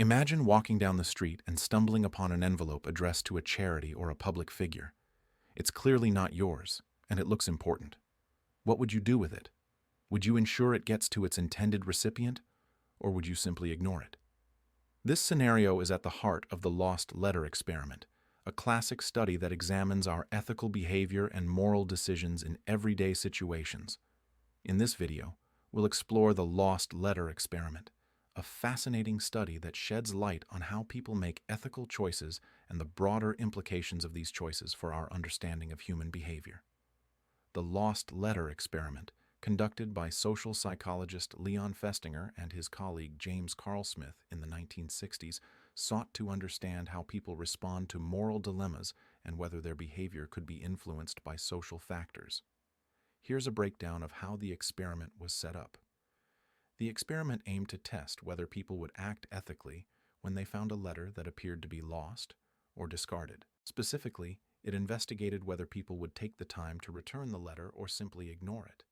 Imagine walking down the street and stumbling upon an envelope addressed to a charity or a public figure. It's clearly not yours, and it looks important. What would you do with it? Would you ensure it gets to its intended recipient, or would you simply ignore it? This scenario is at the heart of the lost letter experiment, a classic study that examines our ethical behavior and moral decisions in everyday situations. In this video, we'll explore the lost letter experiment, a fascinating study that sheds light on how people make ethical choices and the broader implications of these choices for our understanding of human behavior. The lost letter experiment, conducted by social psychologist Leon Festinger and his colleague James Carl Smith in the 1960s, sought to understand how people respond to moral dilemmas and whether their behavior could be influenced by social factors. Here's a breakdown of how the experiment was set up. The experiment aimed to test whether people would act ethically when they found a letter that appeared to be lost or discarded. Specifically, it investigated whether people would take the time to return the letter or simply ignore it.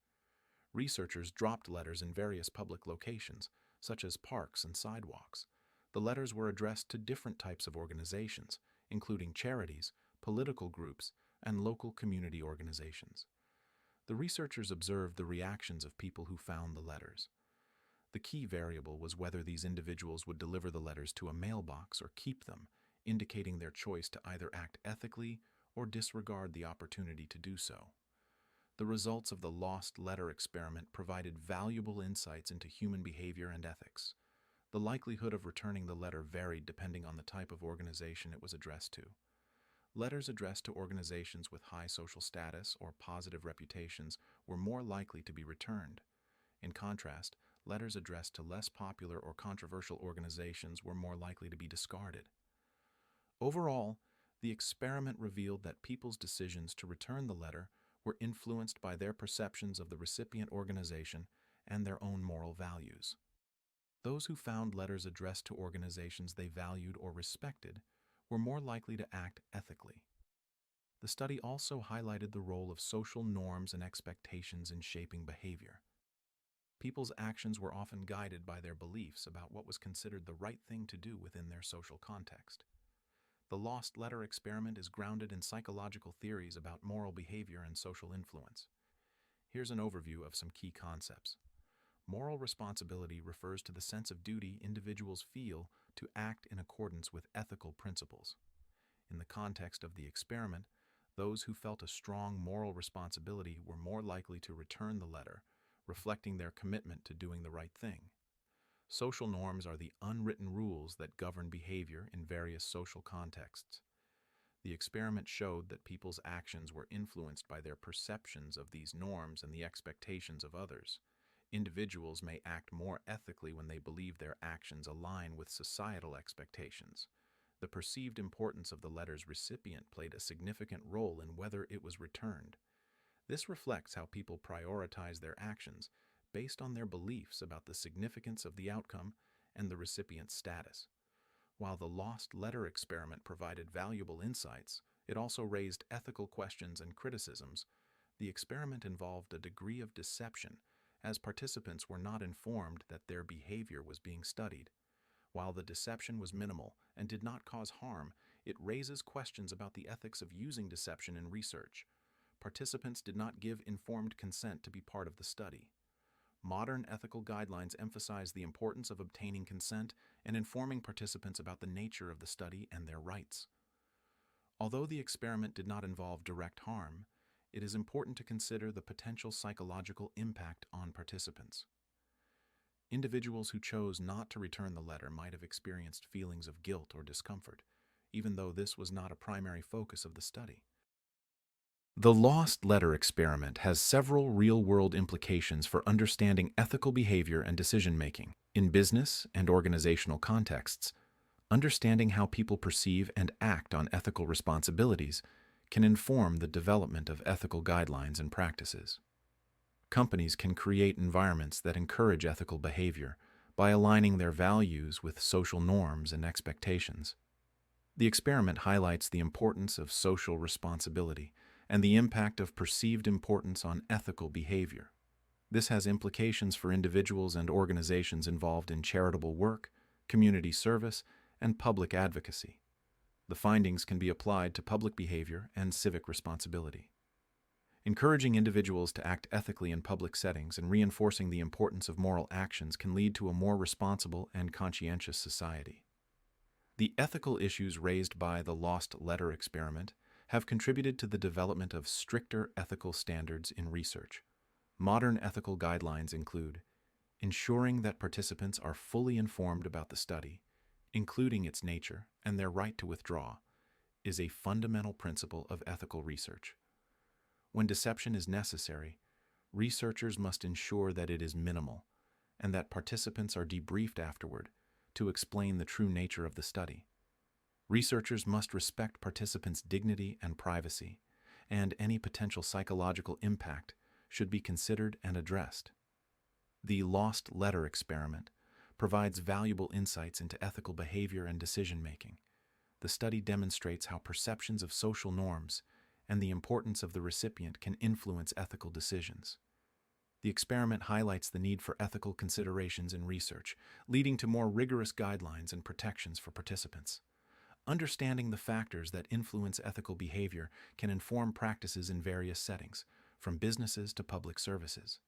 Researchers dropped letters in various public locations, such as parks and sidewalks. The letters were addressed to different types of organizations, including charities, political groups, and local community organizations. The researchers observed the reactions of people who found the letters. The key variable was whether these individuals would deliver the letters to a mailbox or keep them, indicating their choice to either act ethically or disregard the opportunity to do so. The results of the lost letter experiment provided valuable insights into human behavior and ethics. The likelihood of returning the letter varied depending on the type of organization it was addressed to. Letters addressed to organizations with high social status or positive reputations were more likely to be returned. In contrast, letters addressed to less popular or controversial organizations were more likely to be discarded. Overall, the experiment revealed that people's decisions to return the letter were influenced by their perceptions of the recipient organization and their own moral values. Those who found letters addressed to organizations they valued or respected were more likely to act ethically. The study also highlighted the role of social norms and expectations in shaping behavior. People's actions were often guided by their beliefs about what was considered the right thing to do within their social context. The lost letter experiment is grounded in psychological theories about moral behavior and social influence. Here's an overview of some key concepts. Moral responsibility refers to the sense of duty individuals feel to act in accordance with ethical principles. In the context of the experiment, those who felt a strong moral responsibility were more likely to return the letter, reflecting their commitment to doing the right thing. Social norms are the unwritten rules that govern behavior in various social contexts. The experiment showed that people's actions were influenced by their perceptions of these norms and the expectations of others. Individuals may act more ethically when they believe their actions align with societal expectations. The perceived importance of the letter's recipient played a significant role in whether it was returned. This reflects how people prioritize their actions based on their beliefs about the significance of the outcome and the recipient's status. While the lost letter experiment provided valuable insights, it also raised ethical questions and criticisms. The experiment involved a degree of deception, as participants were not informed that their behavior was being studied. While the deception was minimal and did not cause harm, it raises questions about the ethics of using deception in research. Participants did not give informed consent to be part of the study. Modern ethical guidelines emphasize the importance of obtaining consent and informing participants about the nature of the study and their rights. Although the experiment did not involve direct harm, it is important to consider the potential psychological impact on participants. Individuals who chose not to return the letter might have experienced feelings of guilt or discomfort, even though this was not a primary focus of the study. The lost letter experiment has several real-world implications for understanding ethical behavior and decision-making. In business and organizational contexts, understanding how people perceive and act on ethical responsibilities can inform the development of ethical guidelines and practices. Companies can create environments that encourage ethical behavior by aligning their values with social norms and expectations. The experiment highlights the importance of social responsibility and the impact of perceived importance on ethical behavior. This has implications for individuals and organizations involved in charitable work, community service, and public advocacy. The findings can be applied to public behavior and civic responsibility. Encouraging individuals to act ethically in public settings and reinforcing the importance of moral actions can lead to a more responsible and conscientious society. The ethical issues raised by the lost letter experiment have contributed to the development of stricter ethical standards in research. Modern ethical guidelines include ensuring that participants are fully informed about the study, including its nature and their right to withdraw, is a fundamental principle of ethical research. When deception is necessary, researchers must ensure that it is minimal and that participants are debriefed afterward to explain the true nature of the study. Researchers must respect participants' dignity and privacy, and any potential psychological impact should be considered and addressed. The lost letter experiment provides valuable insights into ethical behavior and decision-making. The study demonstrates how perceptions of social norms and the importance of the recipient can influence ethical decisions. The experiment highlights the need for ethical considerations in research, leading to more rigorous guidelines and protections for participants. Understanding the factors that influence ethical behavior can inform practices in various settings, from businesses to public services.